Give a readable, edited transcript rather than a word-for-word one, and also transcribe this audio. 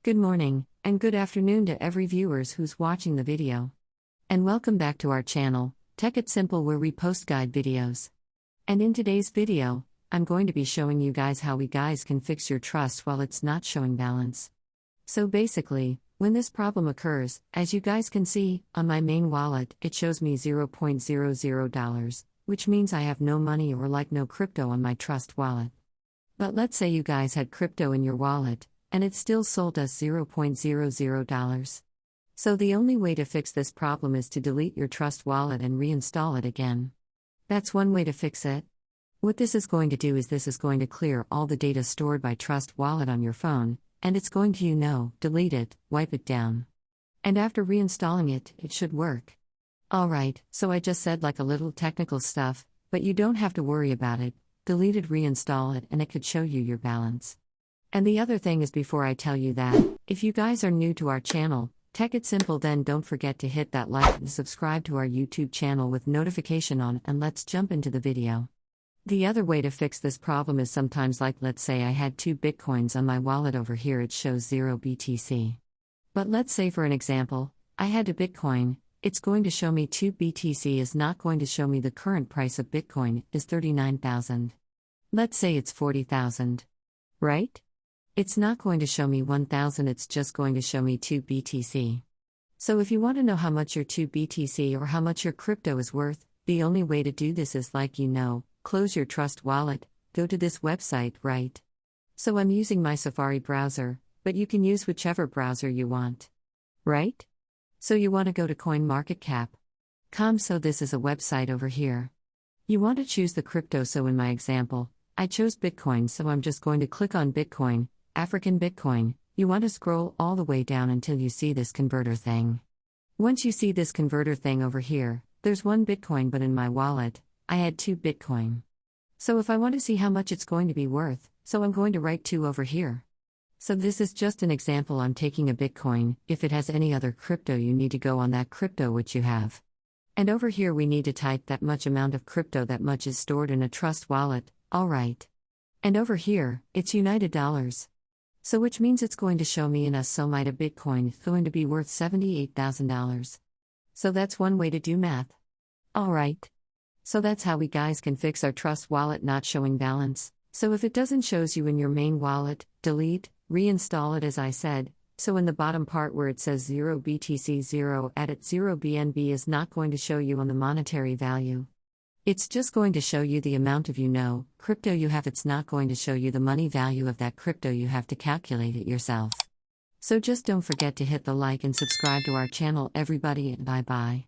Good morning, and good afternoon to every viewers who's watching the video. And welcome back to our channel, Tech It Simple, where we post guide videos. And in today's video, I'm going to be showing you guys how we guys can fix your trust while it's not showing balance. So basically, when this problem occurs, as you guys can see, on my main wallet, it shows me $0.00, which means I have no money or no crypto on my trust wallet. But let's say you guys had crypto in your wallet, and it still sold us $0.00. So the only way to fix this problem is to delete your trust wallet and reinstall it again. That's one way to fix it. What this is going to do is this is going to clear all the data stored by trust wallet on your phone, and it's going to, delete it, wipe it down. And after reinstalling it, it should work. Alright, so I just said a little technical stuff, but you don't have to worry about it. Delete it, reinstall it, and it could show you your balance. And the other thing is, before I tell you that, if you guys are new to our channel, Tech It Simple, then don't forget to hit that like and subscribe to our YouTube channel with notification on, and let's jump into the video. The other way to fix this problem is sometimes let's say I had 2 Bitcoins on my wallet. Over here it shows 0 BTC. But let's say for an example, I had a Bitcoin, it's going to show me 2 BTC is not going to show me the current price of Bitcoin is 39,000. Let's say it's 40,000. Right? It's not going to show me 1,000, it's just going to show me 2 BTC. So if you want to know how much your 2 BTC or how much your crypto is worth, the only way to do this is close your trust wallet, go to this website, right? So I'm using my Safari browser, but you can use whichever browser you want. Right? So you want to go to coinmarketcap.com, so this is a website over here. You want to choose the crypto, so in my example, I chose Bitcoin, so I'm just going to click on Bitcoin, African Bitcoin. You want to scroll all the way down until you see this converter thing. Once you see this converter thing over here, there's 1 Bitcoin, but in my wallet, I had 2 Bitcoin. So if I want to see how much it's going to be worth, so I'm going to write 2 over here. So this is just an example. I'm taking a Bitcoin. If it has any other crypto, you need to go on that crypto which you have. And over here we need to type that much amount of crypto, that much is stored in a trust wallet, alright. And over here, it's United Dollars. So which means it's going to show me in us, so might a Bitcoin is going to be worth $78,000. So that's one way to do math. Alright. So that's how we guys can fix our trust wallet not showing balance. So if it doesn't shows you in your main wallet, delete, reinstall it as I said. So in the bottom part where it says 0 BTC 0, add it 0 BNB is not going to show you on the monetary value. It's just going to show you the amount of crypto you have. It's not going to show you the money value of that crypto. You have to calculate it yourself. So just don't forget to hit the like and subscribe to our channel, everybody, and bye bye.